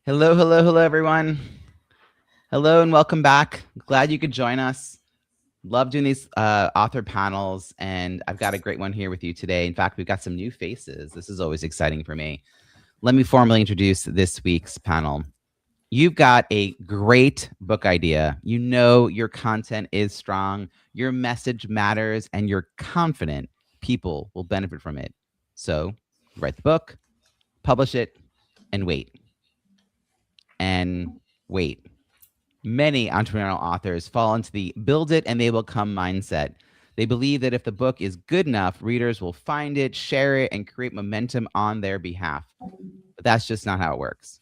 Hello, hello, hello, everyone. Hello and welcome back. Glad you could join us. Love doing these author panels, and I've got a great one here with you today. In fact, we've got some new faces. This is always exciting for me. Let me formally introduce this week's panel. You've got a great book idea. You know your content is strong, your message matters, and you're confident people will benefit from it. So you write the book, publish it, and wait. And wait. Many entrepreneurial authors fall into the build it and they will come mindset. They believe that if the book is good enough, readers will find it, share it, and create momentum on their behalf. But that's just not how it works.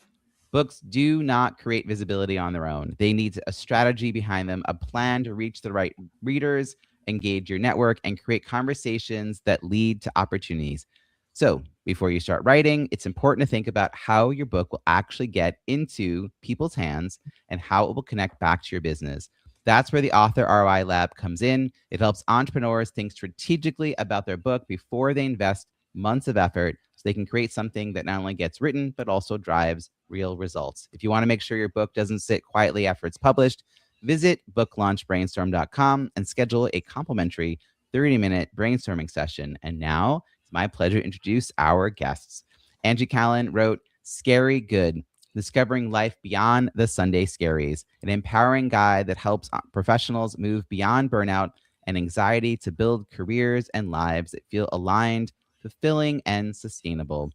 Books do not create visibility on their own. They need a strategy behind them, a plan to reach the right readers, engage your network, and create conversations that lead to opportunities. So before you start writing, it's important to think about how your book will actually get into people's hands and how it will connect back to your business. That's where the Author ROI Lab comes in. It helps entrepreneurs think strategically about their book before they invest months of effort so they can create something that not only gets written, but also drives real results. If you want to make sure your book doesn't sit quietly after it's published, visit booklaunchbrainstorm.com and schedule a complimentary 30-minute brainstorming session. And now it's my pleasure to introduce our guests. Angie Callen wrote Scary Good, Discovering Life Beyond the Sunday Scaries, an empowering guide that helps professionals move beyond burnout and anxiety to build careers and lives that feel aligned, fulfilling, and sustainable.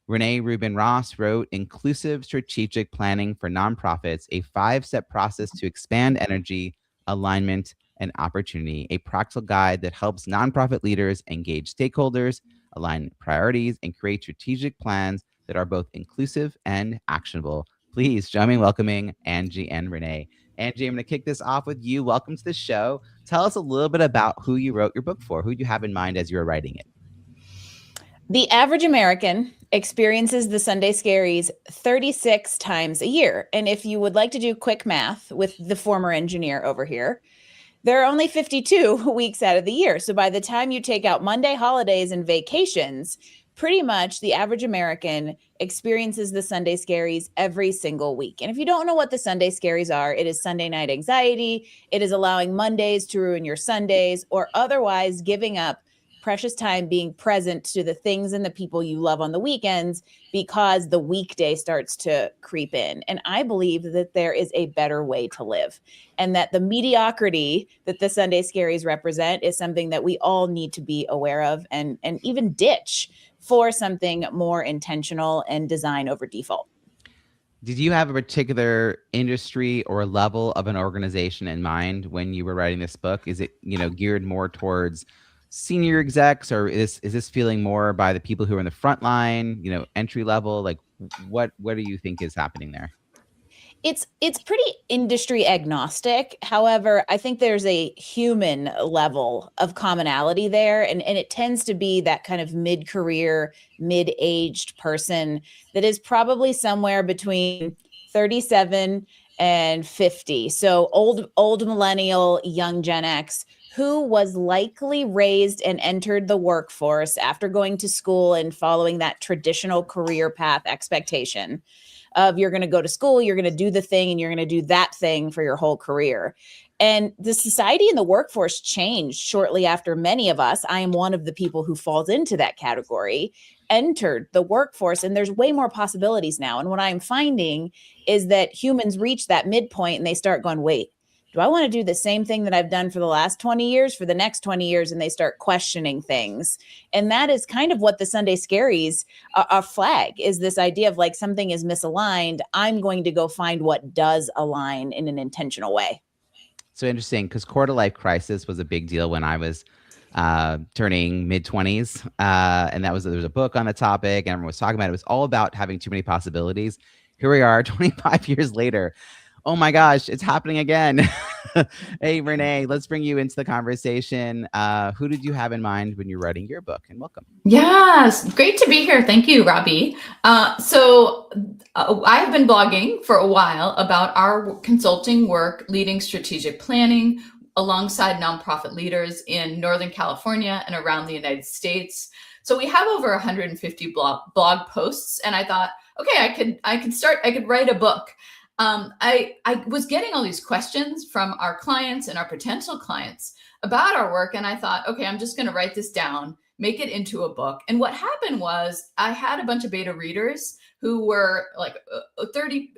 Renee Rubin Ross wrote Inclusive Strategic Planning for Nonprofits, a 5-step process to expand energy, alignment, and opportunity, a practical guide that helps nonprofit leaders engage stakeholders, align priorities, and create strategic plans that are both inclusive and actionable. Please join me in welcoming Angie and Renee. Angie, I'm going to kick this off with you. Welcome to the show. Tell us a little bit about who you wrote your book for, who you have in mind as you were writing it. The average American experiences the Sunday scaries 36 times a year. And if you would like to do quick math with the former engineer over here, there are only 52 weeks out of the year. So by the time you take out Monday holidays and vacations, pretty much the average American experiences the Sunday scaries every single week. And if you don't know what the Sunday scaries are, it is Sunday night anxiety. It is allowing Mondays to ruin your Sundays or otherwise giving up precious time being present to the things and the people you love on the weekends because the weekday starts to creep in. And I believe that there is a better way to live and that the mediocrity that the Sunday scaries represent is something that we all need to be aware of and even ditch for something more intentional and design over default. Did you have a particular industry or level of an organization in mind when you were writing this book? Is it, geared more towards senior execs, or is this feeling more by the people who are in the front line, entry level? Like what do you think is happening there? It's pretty industry agnostic. However, I think there's a human level of commonality there. And it tends to be that kind of mid-career, mid-aged person that is probably somewhere between 37 and 50. So old millennial, young Gen X, who was likely raised and entered the workforce after going to school and following that traditional career path expectation of you're going to go to school, you're going to do the thing, and you're going to do that thing for your whole career. And the society and the workforce changed shortly after many of us, I am one of the people who falls into that category, entered the workforce, and there's way more possibilities now. And what I'm finding is that humans reach that midpoint and they start going, wait, do I want to do the same thing that I've done for the last 20 years for the next 20 years? And they start questioning things. And that is kind of what the Sunday scaries are flag is this idea of like something is misaligned. I'm going to go find what does align in an intentional way. So interesting, because quarter life crisis was a big deal when I was turning mid-20s. And there was a book on the topic and everyone was talking about it. It was all about having too many possibilities. Here we are 25 years later. Oh my gosh, it's happening again. Hey, Renee, let's bring you into the conversation. Who did you have in mind when you're writing your book? And welcome. Yes, great to be here. Thank you, Robbie. So I have been blogging for a while about our consulting work leading strategic planning alongside nonprofit leaders in Northern California and around the United States. So we have over 150 blog posts, and I thought, okay, I could write a book. I was getting all these questions from our clients and our potential clients about our work. And I thought, okay, I'm just going to write this down, make it into a book. And what happened was I had a bunch of beta readers who were like 30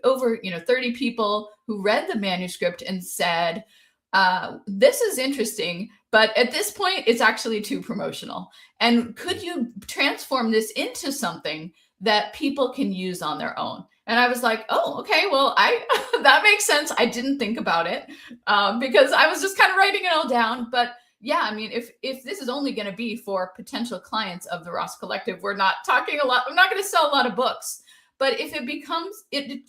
people who read the manuscript and said, this is interesting, but at this point, it's actually too promotional. And could you transform this into something that people can use on their own? And I was like, oh, okay, well, that makes sense. I didn't think about it because I was just kind of writing it all down. But yeah, I mean, if this is only going to be for potential clients of the Ross Collective, we're not talking a lot. I'm not going to sell a lot of books. But if it becomes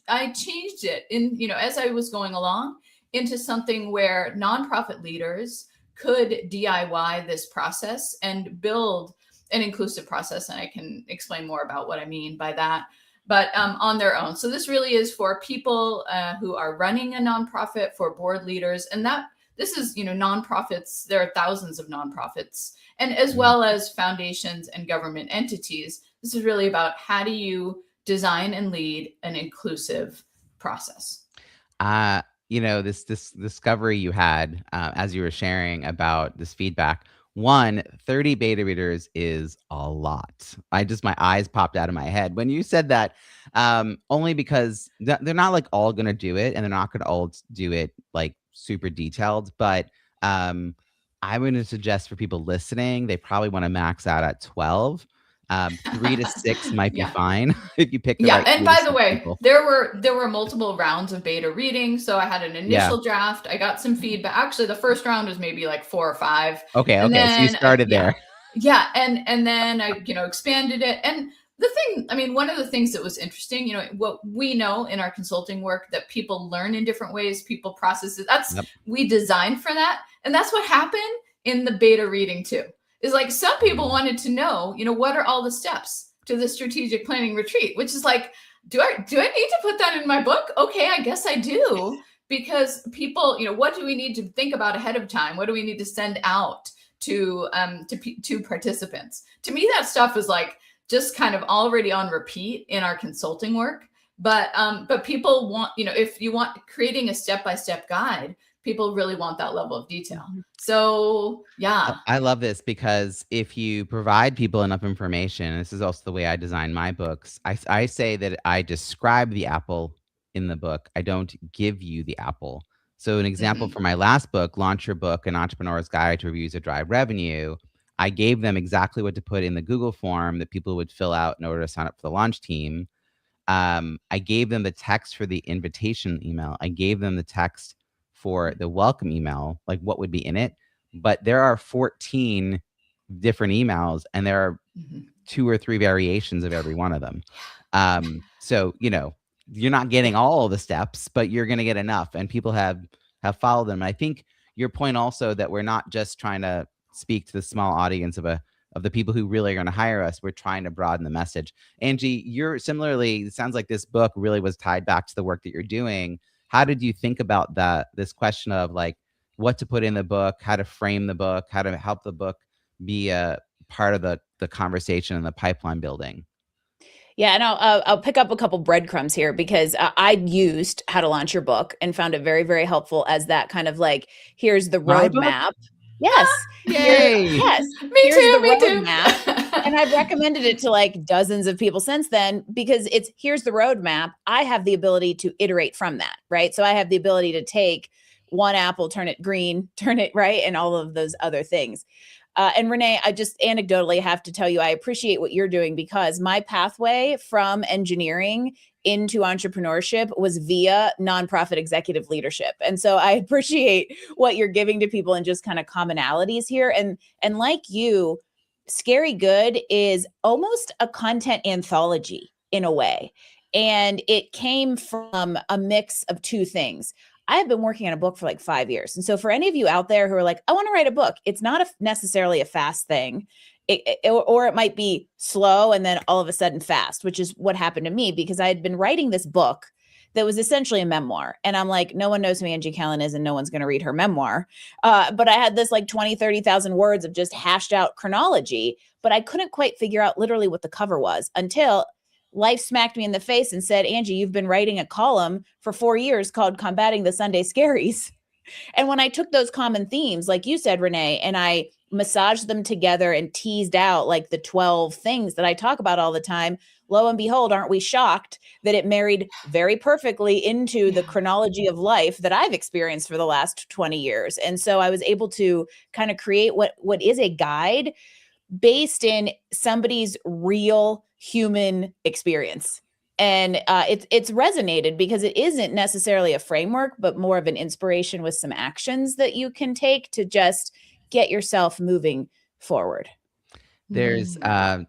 I changed it as I was going along into something where nonprofit leaders could DIY this process and build an inclusive process. And I can explain more about what I mean by that, but on their own. So this really is for people who are running a nonprofit, for board leaders. And this is, nonprofits. There are thousands of nonprofits, and as well as foundations and government entities. This is really about how do you design and lead an inclusive process. This discovery you had as you were sharing about this feedback. 30 beta readers is a lot. My eyes popped out of my head when you said that, only because they're not like all going to do it, and they're not going to all do it like super detailed. But I'm going to suggest for people listening, they probably want to max out at 12. 3 to 6 might be fine if you pick the right. And by the way, people. there were multiple rounds of beta reading. So I had an initial draft. I got some feedback. Actually, the first round was maybe like 4 or 5. Okay. Then, so you started there. Yeah. And then I, expanded it. And the thing, one of the things that was interesting, what we know in our consulting work, that people learn in different ways, people process it. We designed for that. And that's what happened in the beta reading too. Is like some people wanted to know, what are all the steps to the strategic planning retreat, which is like, do I need to put that in my book? Okay, I guess I do, because people, what do we need to think about ahead of time? What do we need to send out to participants? To me, that stuff was like just kind of already on repeat in our consulting work. But people want, if you want creating a step-by-step guide, people really want that level of detail. So yeah. I love this because if you provide people enough information, this is also the way I design my books. I say that I describe the apple in the book. I don't give you the apple. So an example for my last book, Launch Your Book, An Entrepreneur's Guide to Reviews that Drive Revenue, I gave them exactly what to put in the Google form that people would fill out in order to sign up for the launch team. I gave them the text for the invitation email. I gave them the text for the welcome email, like what would be in it. But there are 14 different emails, and there are 2 or 3 variations of every one of them. So, you're not getting all of the steps, but you're going to get enough, and people have followed them. And I think your point also that we're not just trying to speak to the small audience of the people who really are going to hire us. We're trying to broaden the message. Angie, it sounds like this book really was tied back to the work that you're doing. How did you think about this question of like what to put in the book, how to frame the book, how to help the book be a part of the conversation and the pipeline building? Yeah, and I'll pick up a couple breadcrumbs here because I used How to Launch Your Book and found it very, very helpful as that kind of like, here's the roadmap. Yes. Yay. Yes. Me too. And I've recommended it to like dozens of people since then because here's the roadmap. I have the ability to iterate from that, right? So I have the ability to take one apple, turn it green, turn it right, and all of those other things. And Renee, I just anecdotally have to tell you, I appreciate what you're doing because my pathway from engineering into entrepreneurship was via nonprofit executive leadership. And so I appreciate what you're giving to people and just kind of commonalities here. And like you, Scary Good is almost a content anthology in a way. And it came from a mix of 2 things. I have been working on a book for like 5 years. And so for any of you out there who are like, I want to write a book, it's not necessarily a fast thing. Or it might be slow and then all of a sudden fast, which is what happened to me because I had been writing this book that was essentially a memoir. And I'm like, no one knows who Angie Callen is and no one's going to read her memoir. But I had this like 20, 30,000 words of just hashed out chronology, but I couldn't quite figure out literally what the cover was until life smacked me in the face and said, Angie, you've been writing a column for 4 years called Combating the Sunday Scaries. And when I took those common themes, like you said, Renee, and I massaged them together and teased out like the 12 things that I talk about all the time, lo and behold, aren't we shocked that it married very perfectly into the chronology of life that I've experienced for the last 20 years. And so I was able to kind of create what is a guide based in somebody's real human experience. And it's resonated because it isn't necessarily a framework, but more of an inspiration with some actions that you can take to just get yourself moving forward. There's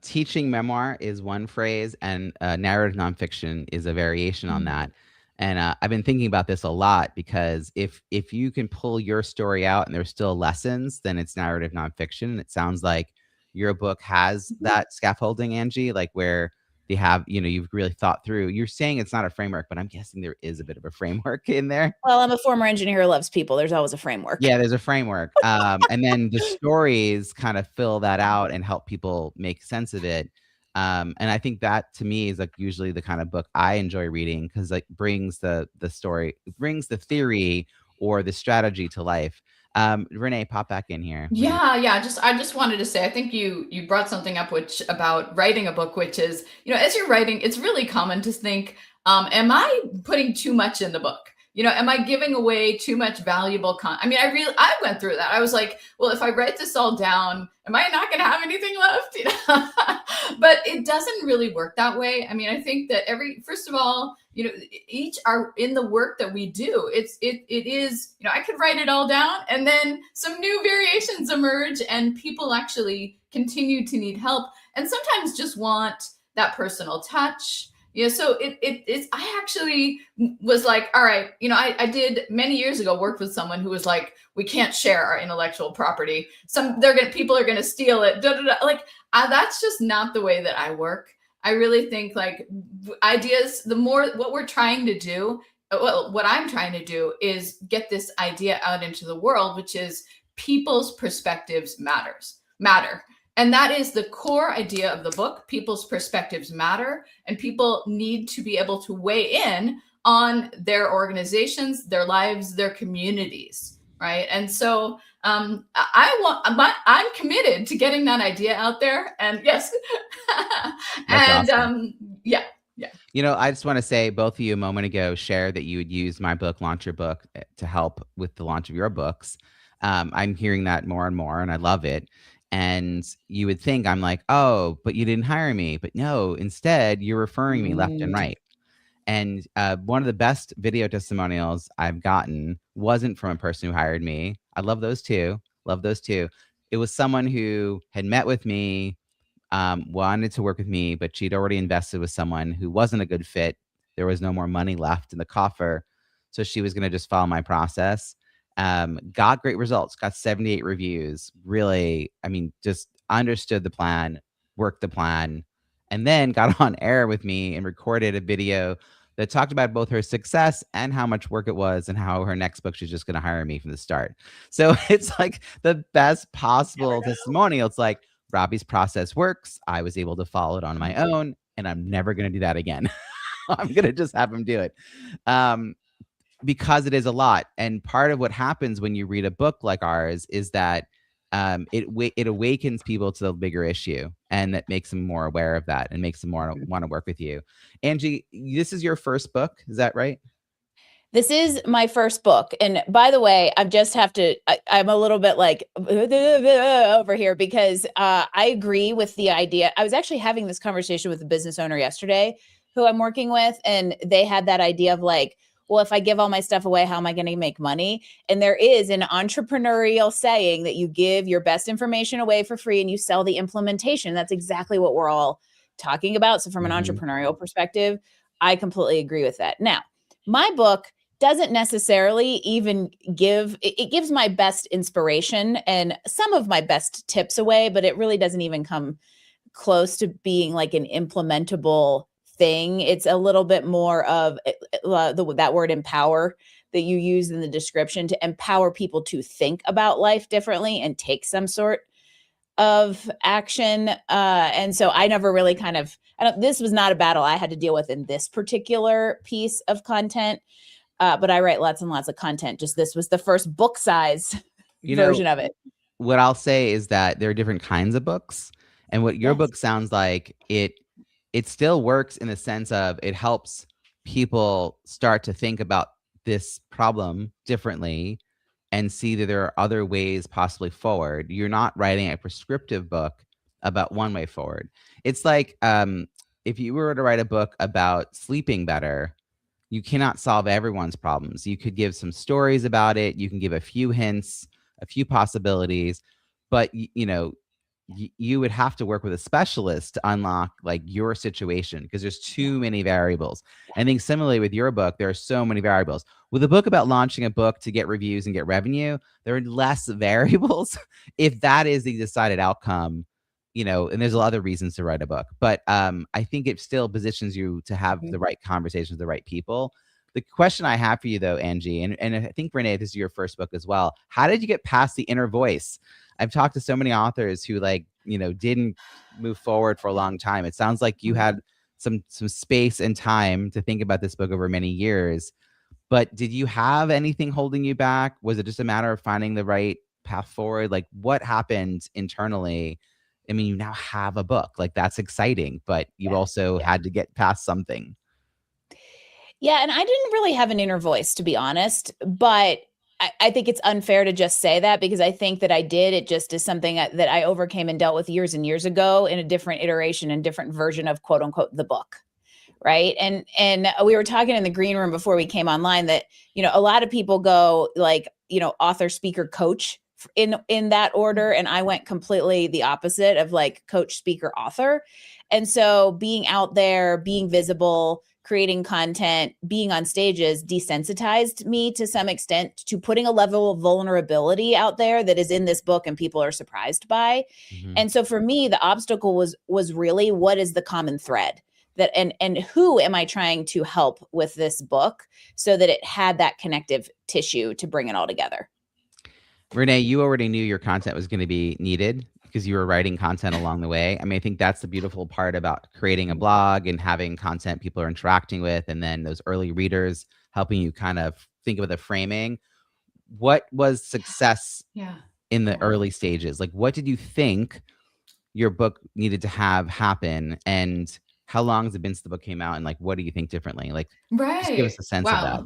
teaching memoir is one phrase, and narrative nonfiction is a variation on that. And I've been thinking about this a lot because if you can pull your story out and there's still lessons, then it's narrative nonfiction. It sounds like your book has that scaffolding, Angie, like where they have, you've really thought through. You're saying it's not a framework, but I'm guessing there is a bit of a framework in there. Well, I'm a former engineer who loves people. There's always a framework. Yeah, there's a framework. And then the stories kind of fill that out and help people make sense of it. And I think that to me is like usually the kind of book I enjoy reading because like brings the story, brings the theory or the strategy to life. Renee, pop back in here. Yeah. I just wanted to say, I think you brought something up about writing a book, which is, as you're writing, it's really common to think, am I putting too much in the book? Am I giving away too much valuable content? I mean, I went through that. I was like, well, if I write this all down, am I not going to have anything left? But it doesn't really work that way. I mean, I think that first of all, each are in the work that we do. It is, I could write it all down and then some new variations emerge and people actually continue to need help and sometimes just want that personal touch. So it's, I actually was like, all right, I did many years ago worked with someone who was like, we can't share our intellectual property. People are going to steal it. Like, that's just not the way that I work. I really think like ideas, what we're trying to do, what I'm trying to do is get this idea out into the world, which is people's perspectives matter. And that is the core idea of the book. People's perspectives matter, and people need to be able to weigh in on their organizations, their lives, their communities, right? And so I'm committed to getting that idea out there. And yes, and awesome. Yeah. I just want to say, both of you a moment ago shared that you would use my book, Launch Your Book, to help with the launch of your books. I'm hearing that more and more, and I love it. And you would think I'm like, oh, but you didn't hire me. But no, instead, you're referring me left and right. And one of the best video testimonials I've gotten wasn't from a person who hired me. I love those too. It was someone who had met with me, wanted to work with me, but she'd already invested with someone who wasn't a good fit. There was no more money left in the coffer. So she was going to just follow my process. Got great results, got 78 reviews, really, just understood the plan, worked the plan, and then got on air with me and recorded a video that talked about both her success and how much work it was and how her next book, she's just going to hire me from the start. So it's like the best possible testimonial. It's like, Robbie's process works. I was able to follow it on my own, and I'm never going to do that again. I'm going to just have him do it. Because it is a lot. And part of what happens when you read a book like ours is that it awakens people to the bigger issue, and that makes them more aware of that and makes them more want to work with you. Angie, this is your first book. Is that right? This is my first book. And by the way, I'm a little bit like over here because I agree with the idea. I was actually having this conversation with a business owner yesterday who I'm working with, and they had that idea of like, well, if I give all my stuff away, how am I going to make money? And there is an entrepreneurial saying that you give your best information away for free and you sell the implementation. That's exactly what we're all talking about. So from an entrepreneurial perspective, I completely agree with that. Now, my book doesn't necessarily even it gives my best inspiration and some of my best tips away, but it really doesn't even come close to being like an implementable thing. It's a little bit more of that word empower that you use in the description, to empower people to think about life differently and take some sort of action. And so I never really this was not a battle I had to deal with in this particular piece of content. But I write lots and lots of content. Just this was the first book size version of it. What I'll say is that there are different kinds of books, and what your book sounds like, it still works in the sense of it helps people start to think about this problem differently and see that there are other ways possibly forward. You're not writing a prescriptive book about one way forward. It's like if you were to write a book about sleeping better, you cannot solve everyone's problems. You could give some stories about it. You can give a few hints, a few possibilities, but you would have to work with a specialist to unlock like your situation because there's too many variables. I think similarly with your book, there are so many variables. With a book about launching a book to get reviews and get revenue, there are less variables if that is the decided outcome, and there's other reasons to write a book. But I think it still positions you to have the right conversations with the right people. The question I have for you though, Angie, and I think Renee, this is your first book as well. How did you get past the inner voice? I've talked to so many authors who didn't move forward for a long time. It sounds like you had some space and time to think about this book over many years. But did you have anything holding you back? Was it just a matter of finding the right path forward? Like what happened internally? I mean, you now have a book. Like that's exciting, but you also had to get past something. Yeah, and I didn't really have an inner voice, to be honest, but I think it's unfair to just say that because I think that I did. It just is something that I overcame and dealt with years and years ago in a different iteration and different version of quote unquote the book. Right. And we were talking in the green room before we came online that, a lot of people go like, author, speaker, coach in that order. And I went completely the opposite of like coach, speaker, author. And so being out there, being visible, creating content, being on stages desensitized me to some extent to putting a level of vulnerability out there that is in this book and people are surprised by. Mm-hmm. And so for me, the obstacle was really what is the common thread that and who am I trying to help with this book so that it had that connective tissue to bring it all together. Renee, you already knew your content was going to be needed because you were writing content along the way. I mean, I think that's the beautiful part about creating a blog and having content people are interacting with, and then those early readers helping you kind of think of the framing. What was success in the early stages? Like, what did you think your book needed to have happen? And how long has it been since the book came out? And like, what do you think differently? Like, just give us a sense of that.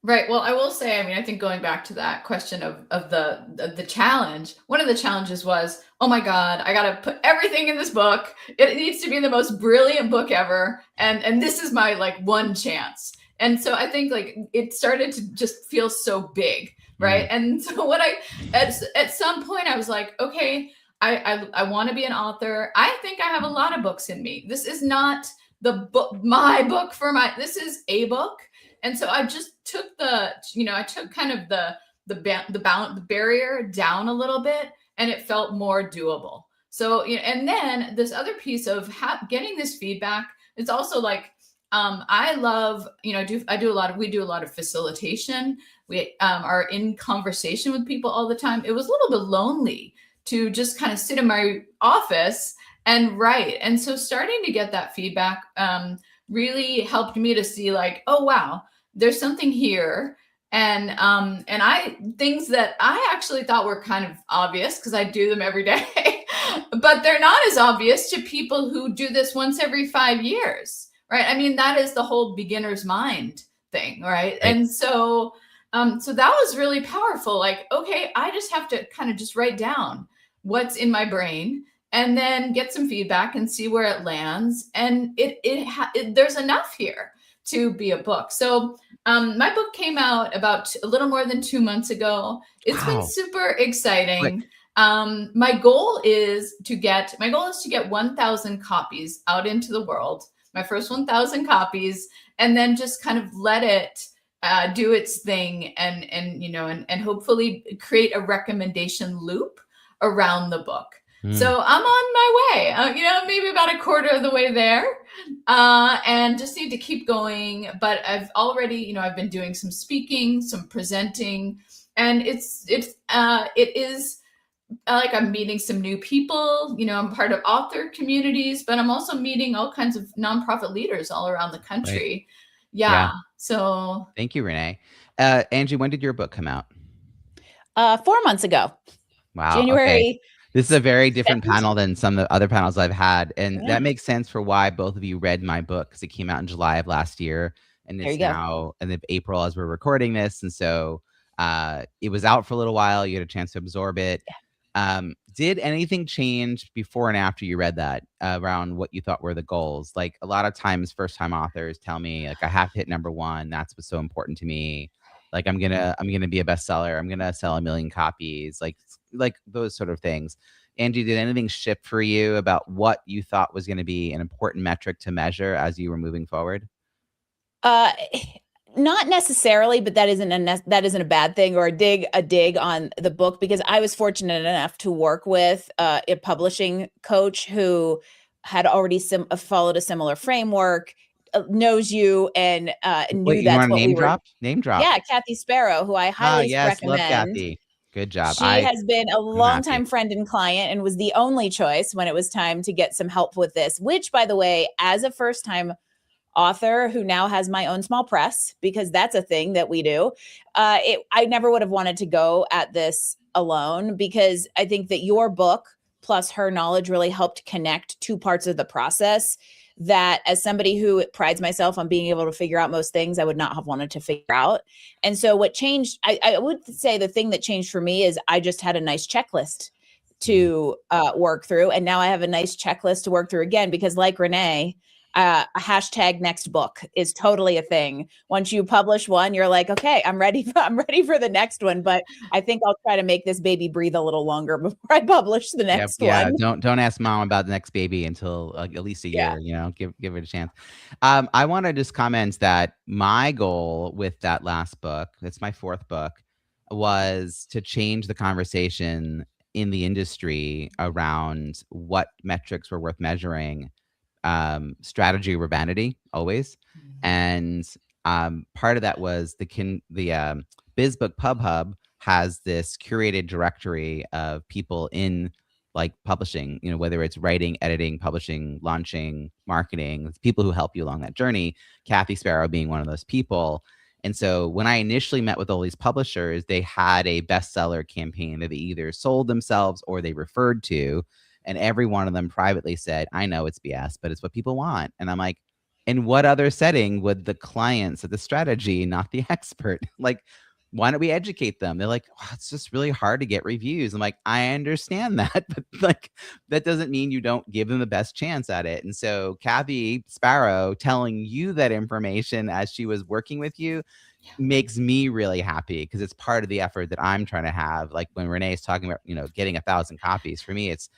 Right. Well, I will say, I mean, I think going back to that question of the challenge, one of the challenges was, oh my God, I got to put everything in this book. It needs to be the most brilliant book ever. And this is my like one chance. And so I think like it started to just feel so big. Right. Mm-hmm. And so at some point I was like, okay, I want to be an author. I think I have a lot of books in me. This is not my book this is a book. And so I just took I took kind of the barrier down a little bit, and it felt more doable. So, and then this other piece of getting this feedback, it's also like, I love, we do a lot of facilitation. We are in conversation with people all the time. It was a little bit lonely to just kind of sit in my office and write. And so starting to get that feedback, really helped me to see like, oh, wow, there's something here. And things that I actually thought were kind of obvious because I do them every day, but they're not as obvious to people who do this once every 5 years, right? I mean, that is the whole beginner's mind thing, right? And so that was really powerful. Like, okay, I just have to kind of just write down what's in my brain and then get some feedback and see where it lands. And there's enough here to be a book. So my book came out about a little more than 2 months ago. It's been super exciting. My goal is to get 1,000 copies out into the world, my first 1,000 copies, and then just kind of let it do its thing and hopefully create a recommendation loop around the book. So I'm on my way, maybe about a quarter of the way there, and just need to keep going. But I've already, I've been doing some speaking, some presenting, and it is I'm meeting some new people. I'm part of author communities, but I'm also meeting all kinds of nonprofit leaders all around the country. Right. Yeah. So thank you, Renee. Angie, when did your book come out? 4 months ago. Wow. Okay. January. This is a very different panel than some of the other panels I've had. And Yeah. that makes sense for why both of you read my book, because it came out in July of last year. And There it's you go. now in April as we're recording this. And so it was out for a little while. You had a chance to absorb it. Did anything change before and after you read that around what you thought were the goals? Like a lot of times, first-time authors tell me, like, I have to hit number one. That's what's so important to me. Like I'm gonna be a bestseller. I'm gonna sell 1 million copies. Like those sort of things. Angie, did anything shift for you about what you thought was going to be an important metric to measure as you were moving forward? Not necessarily, but that isn't a bad thing or a dig on the book, because I was fortunate enough to work with a publishing coach who had already followed a similar framework, knows you, and knew Wait, you that's want to what we name were. drop? Name drop. Yeah, Kathy Sparrow, who I highly Yes, love recommend. Kathy. Good job. She has been a longtime happy. friend and client and was the only choice when it was time to get some help with this, which, by the way, as a first-time author who now has my own small press, because that's a thing that we do, I never would have wanted to go at this alone, because I think that your book plus her knowledge really helped connect two parts of the process that, as somebody who prides myself on being able to figure out most things, I would not have wanted to figure out. And so what changed, I would say the thing that changed for me is I just had a nice checklist to work through. And now I have a nice checklist to work through again, because like Renee, a hashtag next book is totally a thing. Once you publish one, you're like, okay, I'm ready for the next one. But I think I'll try to make this baby breathe a little longer before I publish the next one. Don't ask mom about the next baby until at least a year. Give it a chance. I want to just comment that my goal with that last book, it's my 4th book, was to change the conversation in the industry around what metrics were worth measuring. Strategy over vanity, always. And part of that was the BizBook Pub Hub has this curated directory of people in like publishing, whether it's writing, editing, publishing, launching, marketing, people who help you along that journey, Kathy Sparrow being one of those people. And so when I initially met with all these publishers, they had a bestseller campaign that they either sold themselves or they referred to. And every one of them privately said, I know it's BS, but it's what people want. And I'm like, in what other setting would the client set the strategy, not the expert? Like, why don't we educate them? They're like, oh, it's just really hard to get reviews. I'm like, I understand that, but like, that doesn't mean you don't give them the best chance at it. And so Kathy Sparrow telling you that information as she was working with you makes me really happy, because it's part of the effort that I'm trying to have. Like when Renee is talking about, getting 1,000 copies, for me, it's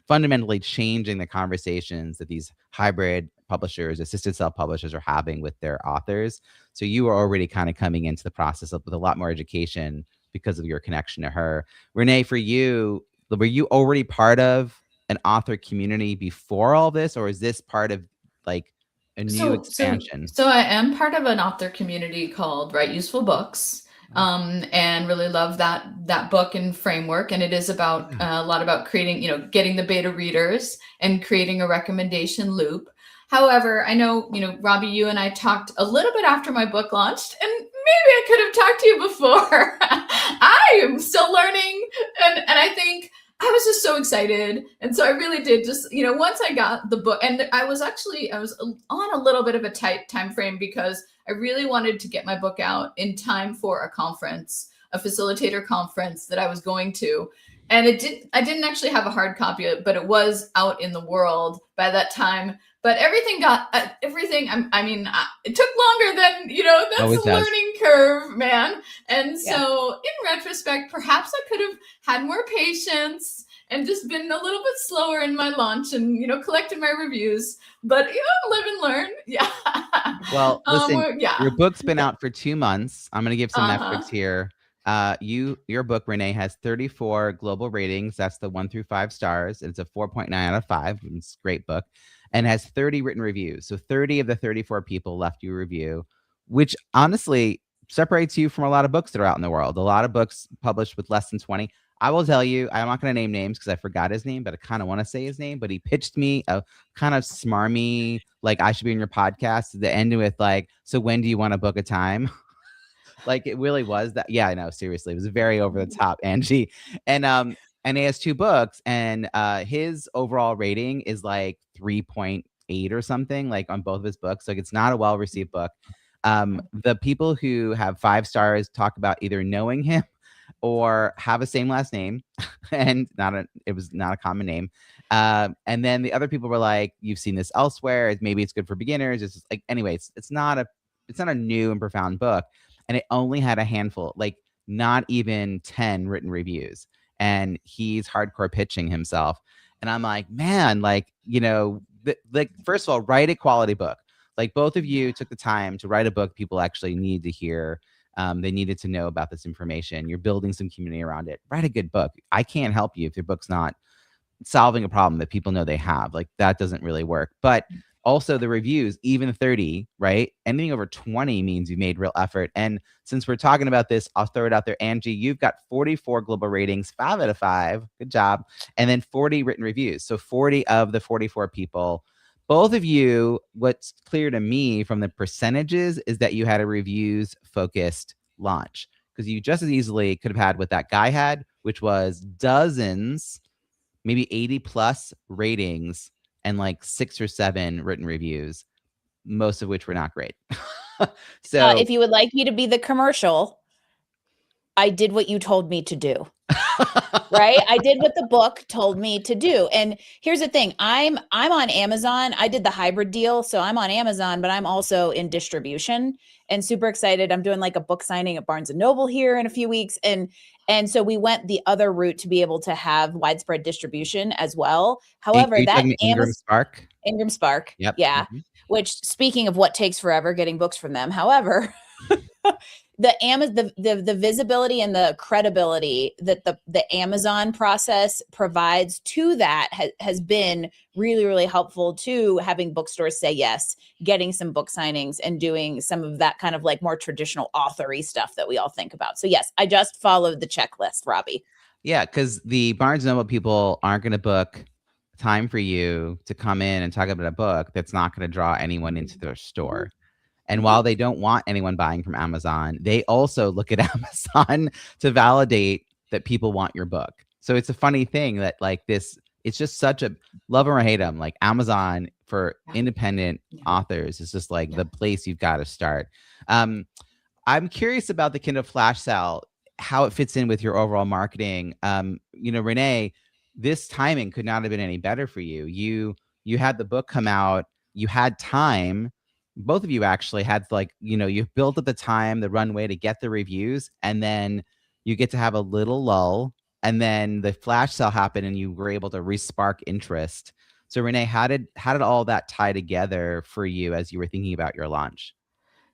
fundamentally changing the conversations that these hybrid publishers, assisted self-publishers are having with their authors. So you are already kind of coming into the process with a lot more education because of your connection to her. Renee, for you, were you already part of an author community before all this, or is this part of like a new expansion? So I am part of an author community called Write Useful Books. And really love that book and framework. And it is about a lot about creating, getting the beta readers and creating a recommendation loop. However, I know, Robbie, you and I talked a little bit after my book launched, and maybe I could have talked to you before. I am still learning. And I think I was just so excited. And so I really did just, once I got the book, and I was on a little bit of a tight time frame, because I really wanted to get my book out in time for a conference, a facilitator conference that I was going to. And I didn't actually have a hard copy of it, but it was out in the world by that time. But everything it took longer than, that's a learning curve, man. And so in retrospect, perhaps I could have had more patience and just been a little bit slower in my launch and, collected my reviews. But, live and learn. Yeah. Well, listen, your book's been out for 2 months. I'm going to give some metrics here. Your book, Renee, has 34 global ratings. That's the 1 through 5 stars. It's a 4.9 out of 5. It's a great book. And has 30 written reviews. So 30 of the 34 people left you a review, which honestly separates you from a lot of books that are out in the world. A lot of books published with less than 20. I will tell you, I'm not going to name names because I forgot his name, but I kind of want to say his name. But he pitched me a kind of smarmy, like, I should be in your podcast, that ended with like, so when do you want to book a time? Like, it really was that. Yeah, I know. Seriously, it was very over the top, Angie. And he has 2 books, and his overall rating is like 3.8 or something, like on both of his books. Like, it's not a well received book. The people who have 5 stars talk about either knowing him or have a same last name, and it was not a common name. And then the other people were like, you've seen this elsewhere. Maybe it's good for beginners. It's just like, anyways, it's not a new and profound book. And it only had a handful, like not even 10 written reviews. And he's hardcore pitching himself. And I'm like, man, like, like, first of all, write a quality book. Like, both of you took the time to write a book people actually need to hear. They needed to know about this information. You're building some community around it. Write a good book. I can't help you if your book's not solving a problem that people know they have. Like, that doesn't really work. But also the reviews, even 30, right? Anything over 20 means you made real effort. And since we're talking about this, I'll throw it out there. Angie, you've got 44 global ratings, 5 out of 5. Good job. And then 40 written reviews. So 40 of the 44 people. Both of you, what's clear to me from the percentages is that you had a reviews focused launch, because you just as easily could have had what that guy had, which was dozens, maybe 80 plus ratings and like 6 or 7 written reviews, most of which were not great. So if you would like me to be the commercial, I did what you told me to do. Right? I did what the book told me to do. And here's the thing. I'm on Amazon. I did the hybrid deal. So I'm on Amazon, but I'm also in distribution and super excited. I'm doing like a book signing at Barnes & Noble here in a few weeks. And so we went the other route to be able to have widespread distribution as well. However, that Ingram Spark. Ingram Spark. Yep. Yeah. Mm-hmm. Which, speaking of what takes forever getting books from them. However, the visibility and the credibility that the Amazon process provides to that has been really, really helpful to having bookstores say yes, getting some book signings and doing some of that kind of like more traditional authory stuff that we all think about. So yes, I just followed the checklist, Robbie. Yeah, because the Barnes & Noble people aren't going to book time for you to come in and talk about a book that's not going to draw anyone into their store. And while they don't want anyone buying from Amazon, they also look at Amazon to validate that people want your book. So it's a funny thing that like this, it's just such a love 'em or hate 'em. Like, Amazon for independent authors is just like the place you've got to start. I'm curious about the Kindle flash sale, how it fits in with your overall marketing. Renee, this timing could not have been any better for you. You had the book come out, you had time. Both of you actually had you built up the time, the runway to get the reviews, and then you get to have a little lull, and then the flash sale happened and you were able to re-spark interest. So Renee, how did all that tie together for you as you were thinking about your launch?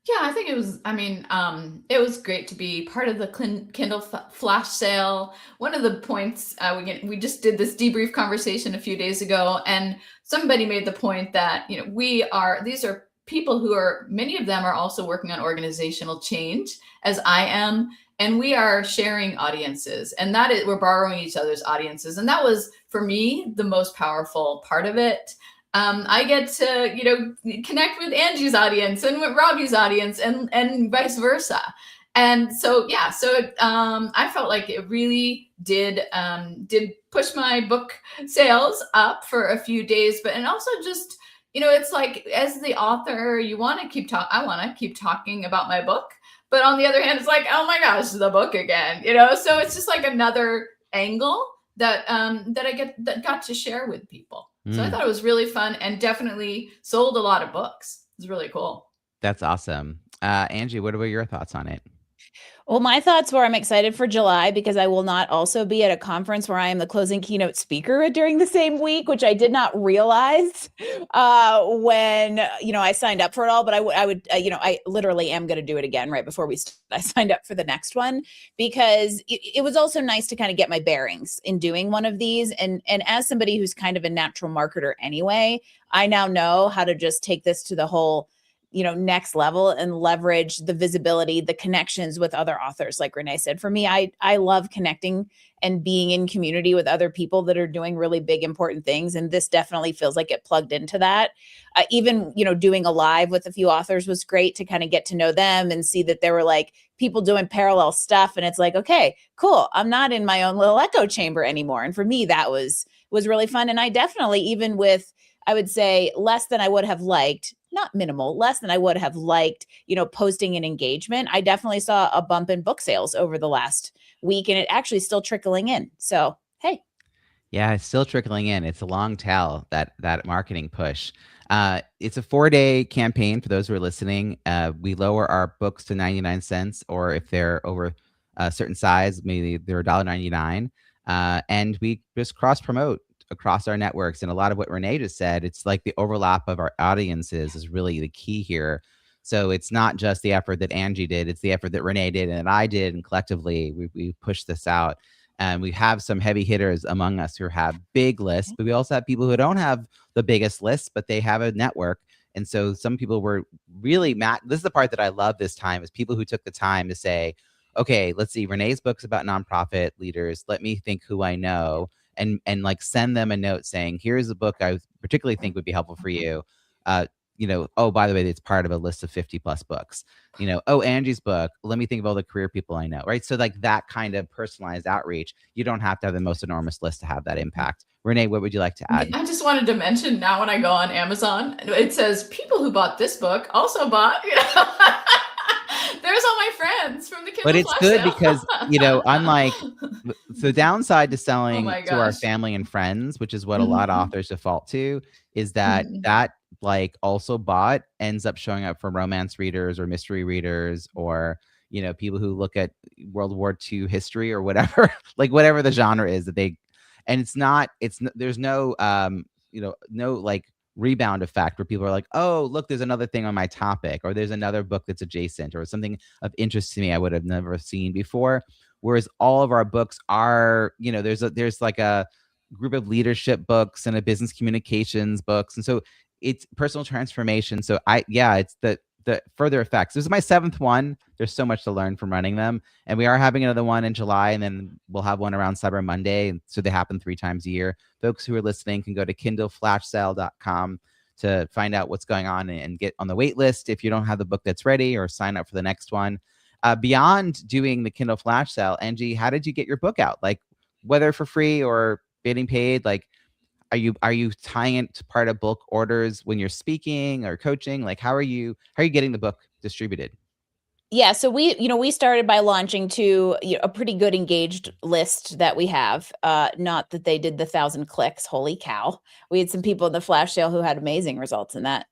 Yeah, I think it was great to be part of the Kindle flash sale. One of the points, we just did this debrief conversation a few days ago, and somebody made the point that, these are people who many of them are also working on organizational change, as I am, and we are sharing audiences, and we're borrowing each other's audiences. And that was, for me, the most powerful part of it. I get to, connect with Angie's audience and with Robbie's audience and vice versa. And so, I felt like it really did push my book sales up for a few days, and also just, it's like, as the author, I want to keep talking about my book. But on the other hand, it's like, oh my gosh, the book again, so it's just like another angle that that got to share with people. So I thought it was really fun and definitely sold a lot of books. It was really cool. That's awesome. Angie, what were your thoughts on it? Well, my thoughts were I'm excited for July because I will not also be at a conference where I am the closing keynote speaker during the same week, which I did not realize when, I signed up for it all. But I literally am going to do it again right before I signed up for the next one, because it was also nice to kind of get my bearings in doing one of these. And as somebody who's kind of a natural marketer anyway, I now know how to just take this to the whole next level and leverage the visibility, the connections with other authors. Like Renee said, for me, I love connecting and being in community with other people that are doing really big, important things. And this definitely feels like it plugged into that. Even, doing a live with a few authors was great to kind of get to know them and see that there were like people doing parallel stuff. And it's like, okay, cool. I'm not in my own little echo chamber anymore. And for me, that was really fun. And I definitely, even with, I would say, less than I would have liked, not minimal, less than I would have liked, posting and engagement, I definitely saw a bump in book sales over the last week, and it actually still trickling in. So, hey. Yeah, it's still trickling in. It's a long tail, that marketing push. It's a 4-day campaign for those who are listening. We lower our books to 99 cents, or if they're over a certain size, maybe they're $1.99. And we just cross promote across our networks. And a lot of what Renee just said, it's like the overlap of our audiences is really the key here. So it's not just the effort that Angie did, it's the effort that Renee did and that I did, and collectively we pushed this out. And we have some heavy hitters among us who have big lists, but we also have people who don't have the biggest lists, but they have a network. And so some people were really this is the part that I love this time, is people who took the time to say, okay, let's see, Renee's book's about nonprofit leaders. Let me think who I know, and like send them a note saying, here's a book I particularly think would be helpful for you. Oh, by the way, it's part of a list of 50 plus books. Oh, Angie's book, let me think of all the career people I know, right? So like that kind of personalized outreach, you don't have to have the most enormous list to have that impact. Renee, what would you like to add? I just wanted to mention, now when I go on Amazon, it says people who bought this book also bought, there's all my friends from the Kindle But it's flash good sale. because, unlike the downside to selling to our gosh. family and friends, which is what a lot of authors default to, is that that like also bought ends up showing up for romance readers or mystery readers, or people who look at World War II history or whatever, like whatever the genre is that they, and there's no no like rebound effect where people are like, oh, look, there's another thing on my topic, or there's another book that's adjacent, or something of interest to me I would have never seen before. Whereas all of our books are, there's like a group of leadership books and a business communications books. And so it's personal transformation. So it's the further effects. This is my 7th one. There's so much to learn from running them. And we are having another one in July, and then we'll have one around Cyber Monday. So they happen 3 times a year. Folks who are listening can go to kindleflashsale.com to find out what's going on and get on the wait list if you don't have the book that's ready, or sign up for the next one. Beyond doing the Kindle Flash Sale, Angie, how did you get your book out? Like, whether for free or getting paid, like, are you tying it to part of bulk orders when you're speaking or coaching? Like, how are you getting the book distributed? Yeah, so we started by launching to a pretty good engaged list that we have. Not that they did the 1,000 clicks. Holy cow! We had some people in the flash sale who had amazing results in that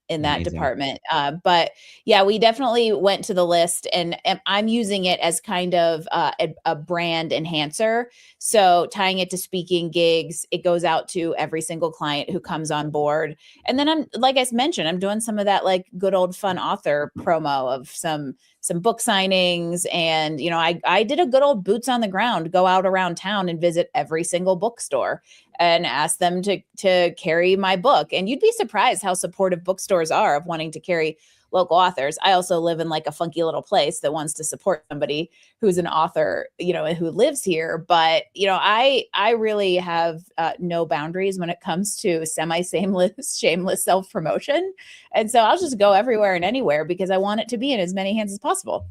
department. But yeah, we definitely went to the list, and I'm using it as kind of a brand enhancer. So tying it to speaking gigs, it goes out to every single client who comes on board. And then like I mentioned, I'm doing some of that like good old fun author promo of some book signings. And, I did a good old boots on the ground, go out around town and visit every single bookstore and ask them to carry my book. And you'd be surprised how supportive bookstores are of wanting to carry local authors. I also live in like a funky little place that wants to support somebody who's an author, who lives here. But, I really have no boundaries when it comes to shameless self-promotion. And so I'll just go everywhere and anywhere because I want it to be in as many hands as possible.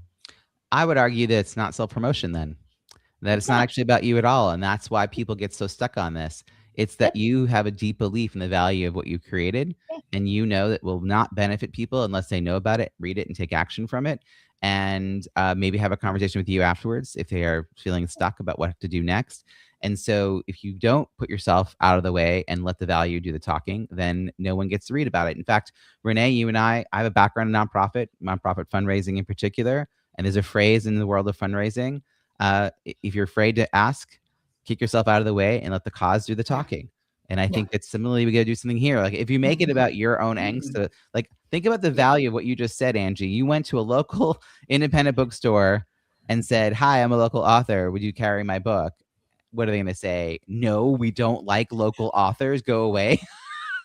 I would argue that it's not self-promotion then, that it's not actually about you at all. And that's why people get so stuck on this. It's that you have a deep belief in the value of what you created, and that will not benefit people unless they know about it, read it, and take action from it, and maybe have a conversation with you afterwards if they are feeling stuck about what to do next. And so if you don't put yourself out of the way and let the value do the talking, then no one gets to read about it. In fact, Renee, you and I have a background in nonprofit fundraising in particular, and there's a phrase in the world of fundraising, if you're afraid to ask, kick yourself out of the way and let the cause do the talking. And I think that similarly, we got to do something here. Like, if you make it about your own angst, like, think about the value of what you just said, Angie. You went to a local independent bookstore and said, hi, I'm a local author. Would you carry my book? What are they going to say? No, we don't like local authors. Go away.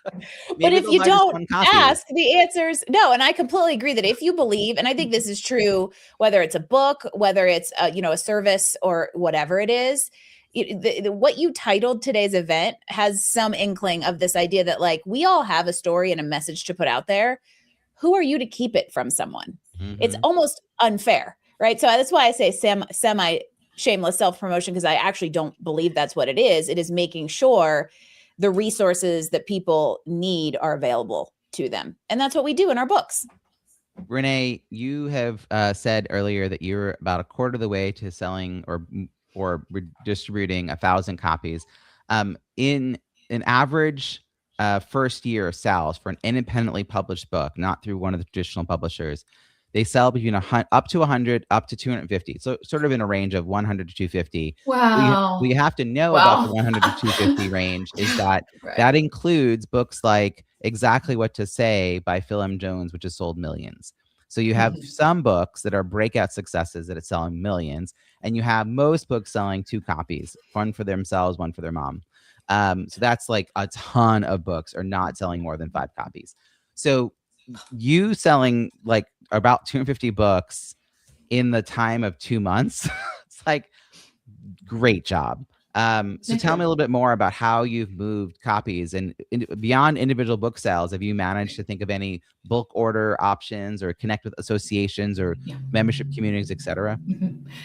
But if they'll you buy just don't one copy. ask, the answer's no. And I completely agree that if you believe, and I think this is true, whether it's a book, whether it's a service or whatever it is, what you titled today's event has some inkling of this idea that like we all have a story and a message to put out there. Who are you to keep it from someone? It's almost unfair, right? So that's why I say semi shameless self-promotion, because I actually don't believe that's what it is. It is making sure the resources that people need are available to them. And that's what we do in our books. Renee, you have said earlier that you're about a quarter of the way to selling or distributing 1,000 copies. In an average first year of sales for an independently published book, not through one of the traditional publishers, they sell between up to 100, up to 250. So sort of in a range of 100 to 250. Wow. We have to know about the 100 to 250 range is that that includes books like Exactly What to Say by Phil M. Jones, which has sold millions. So you have some books that are breakout successes that are selling millions, and you have most books selling 2 copies, one for themselves, one for their mom. So that's like a ton of books are not selling more than 5 copies. So you selling like about 250 books in the time of 2 months, it's like, great job. So tell me a little bit more about how you've moved copies and beyond individual book sales. Have you managed to think of any bulk order options or connect with associations or membership communities, etc.?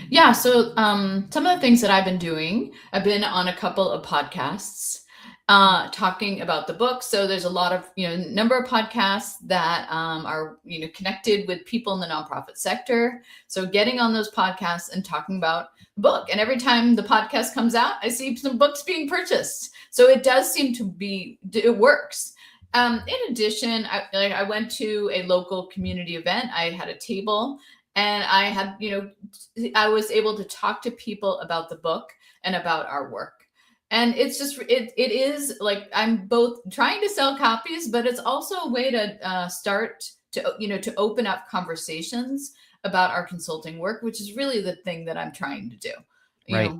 Yeah. So some of the things that I've been doing, I've been on a couple of podcasts talking about the book. So there's a lot of, number of podcasts that are, connected with people in the nonprofit sector. So getting on those podcasts and talking about the book. And every time the podcast comes out, I see some books being purchased. So it does seem to be, it works. In addition, I went to a local community event. I had a table and I had, I was able to talk to people about the book and about our work. And it's just, it is like, I'm both trying to sell copies, but it's also a way to start to, to open up conversations about our consulting work, which is really the thing that I'm trying to do. Right.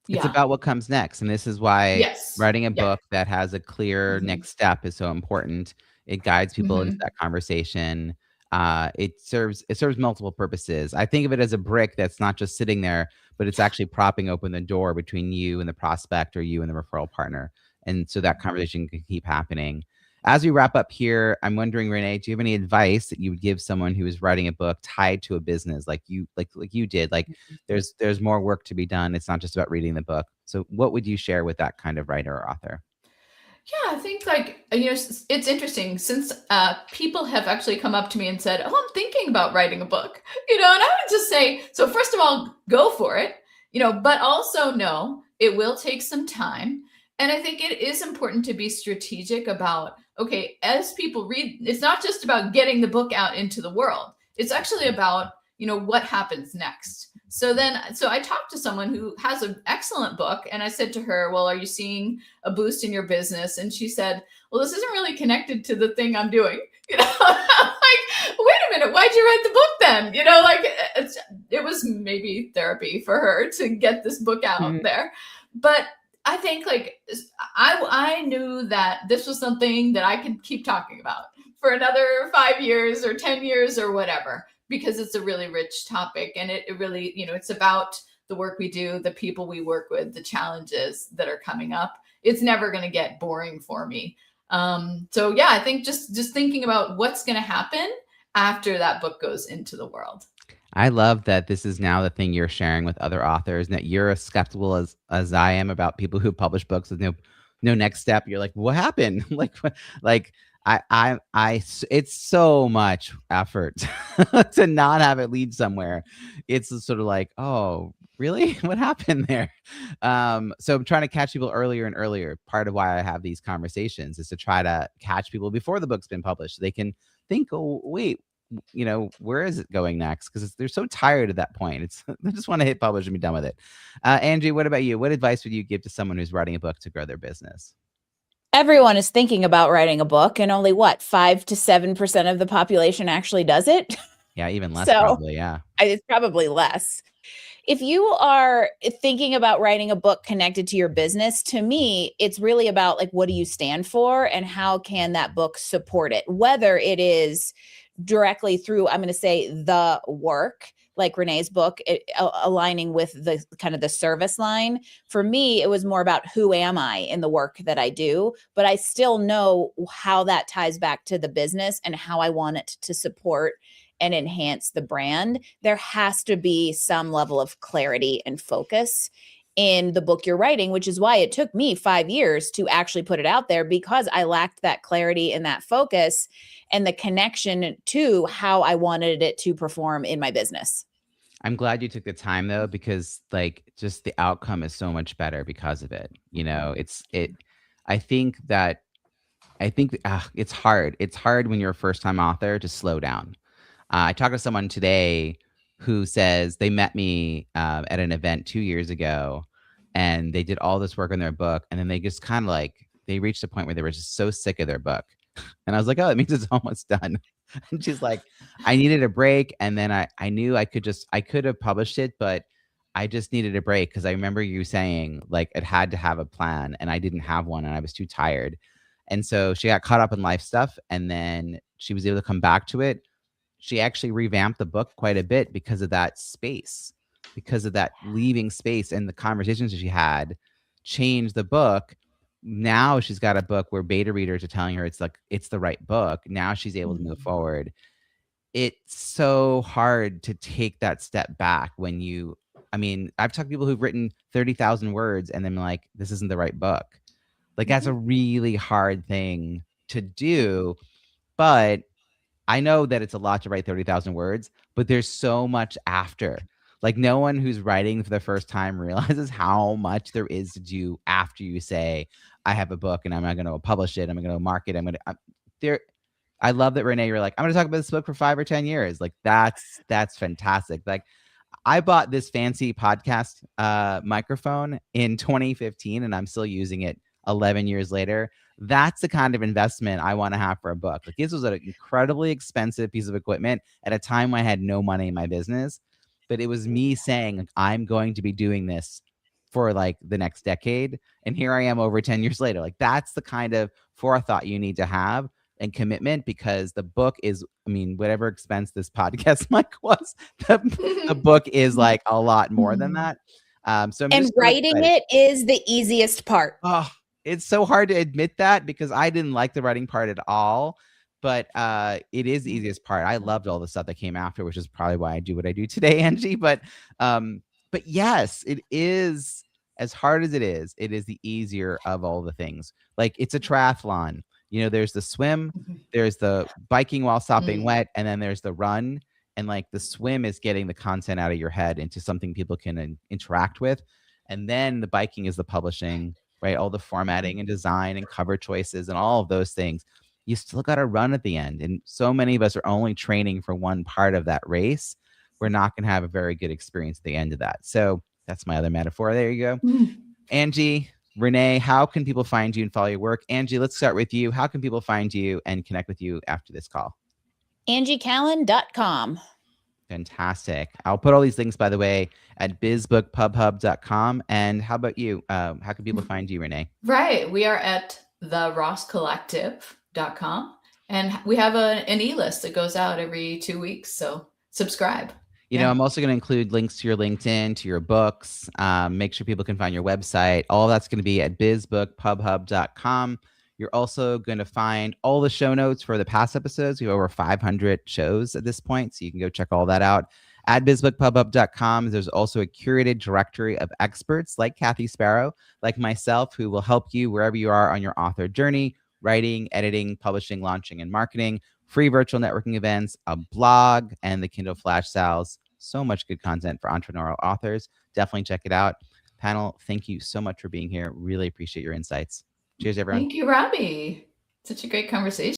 It's about what comes next. And this is why writing a book that has a clear next step is so important. It guides people into that conversation. It serves multiple purposes. I think of it as a brick that's not just sitting there, but it's actually propping open the door between you and the prospect or you and the referral partner. And so that conversation can keep happening. As we wrap up here, I'm wondering, Renee, do you have any advice that you would give someone who is writing a book tied to a business like you did? Like there's more work to be done. It's not just about reading the book. So what would you share with that kind of writer or author? Yeah, I think it's interesting since people have actually come up to me and said, "Oh, I'm thinking about writing a book," and I would just say, so first of all, go for it, but also know it will take some time. And I think it is important to be strategic about, okay, as people read, it's not just about getting the book out into the world. It's actually about, what happens next. So I talked to someone who has an excellent book and I said to her, well, are you seeing a boost in your business? And she said, well, this isn't really connected to the thing I'm doing. I'm like, wait a minute, why'd you write the book then? It was maybe therapy for her to get this book out there. But I think I knew that this was something that I could keep talking about for another 5 years or 10 years or whatever, because it's a really rich topic. And it really, it's about the work we do, the people we work with, the challenges that are coming up. It's never going to get boring for me. So yeah, I think just thinking about what's going to happen after that book goes into the world. I love that this is now the thing you're sharing with other authors, and that you're as skeptical as I am about people who publish books with no next step. You're like, what happened? It's so much effort to not have it lead somewhere. It's sort of like, oh, really? What happened there? So I'm trying to catch people earlier and earlier. Part of why I have these conversations is to try to catch people before the book's been published, so they can think, oh, wait, where is it going next? Because they're so tired at that point. They just want to hit publish and be done with it. Angie, what about you? What advice would you give to someone who's writing a book to grow their business? Everyone is thinking about writing a book, and only 5 to 7% of the population actually does it. Yeah, even less So probably. Yeah. it's probably less. If you are thinking about writing a book connected to your business, to me, it's really about like, what do you stand for and how can that book support it? Whether it is directly through, I'm going to say, the work, like Renee's book, aligning with the kind of the service line. For me, it was more about who am I in the work that I do, but I still know how that ties back to the business and how I want it to support and enhance the brand. There has to be some level of clarity and focus in the book you're writing, which is why it took me 5 years to actually put it out there, because I lacked that clarity and that focus and the connection to how I wanted it to perform in my business. I'm glad you took the time though, because like just the outcome is so much better because of it. You know, I think that it's hard. It's hard when you're a first time author to slow down. I talked to someone today who says they met me at an event 2 years ago, and they did all this work on their book, and then they just kind of like they reached a point where they were just so sick of their book, and I was like, oh, it means it's almost done. And she's like, I needed a break, and then I knew I could have published it, but I just needed a break because I remember you saying like it had to have a plan, and I didn't have one, and I was too tired. And so she got caught up in life stuff, and then she was able to come back to it. She actually revamped the book quite a bit because of that space, because of that leaving space, and the conversations she had changed the book. Now she's got a book where beta readers are telling her it's like it's the right book. Now she's able to move forward. It's so hard to take that step back when I've talked to people who've written 30,000 words and then like, this isn't the right book. Like that's a really hard thing to do, but I know that it's a lot to write 30,000 words, but there's so much after. Like no one who's writing for the first time realizes how much there is to do after you say, I have a book and I'm going to publish it. I'm going to market. I love that, Renee, you're like, I'm going to talk about this book for 5 or 10 years. Like that's fantastic. Like I bought this fancy podcast microphone in 2015 and I'm still using it 11 years later. That's the kind of investment I want to have for a book. Like this was an incredibly expensive piece of equipment at a time when I had no money in my business, but it was me saying like, I'm going to be doing this for like the next decade. And here I am over 10 years later. Like that's the kind of forethought you need to have and commitment, because the book is, whatever expense this podcast mic was, the book is like a lot more than that. So I'm just writing it is the easiest part. Oh, it's so hard to admit that because I didn't like the writing part at all, but it is the easiest part. I loved all the stuff that came after, which is probably why I do what I do today, Angie. But yes, it is, as hard as it is the easier of all the things. Like it's a triathlon. You know, there's the swim, there's the biking while stopping wet, and then there's the run. And like the swim is getting the content out of your head into something people can interact with. And then the biking is the publishing, right? All the formatting and design and cover choices and all of those things. You still got to run at the end. And so many of us are only training for one part of that race. We're not going to have a very good experience at the end of that. So that's my other metaphor. There you go. Angie, Renee, how can people find you and follow your work? Angie, let's start with you. How can people find you and connect with you after this call? AngieCallen.com. Fantastic. I'll put all these links, by the way, at bizbookpubhub.com. And how about you? How can people find you, Renee? Right. We are at therosscollective.com. And we have an e-list that goes out every 2 weeks. So subscribe. You know, I'm also going to include links to your LinkedIn, to your books. Make sure people can find your website. All that's going to be at bizbookpubhub.com. You're also going to find all the show notes for the past episodes. We have over 500 shows at this point, so you can go check all that out at bizbookpubhub.com. There's also a curated directory of experts like Kathy Sparrow, like myself, who will help you wherever you are on your author journey, writing, editing, publishing, launching, and marketing. Free virtual networking events, a blog, and the Kindle flash sales. So much good content for entrepreneurial authors. Definitely check it out. Panel, thank you so much for being here. Really appreciate your insights. Cheers, everyone. Thank you, Robbie. Such a great conversation.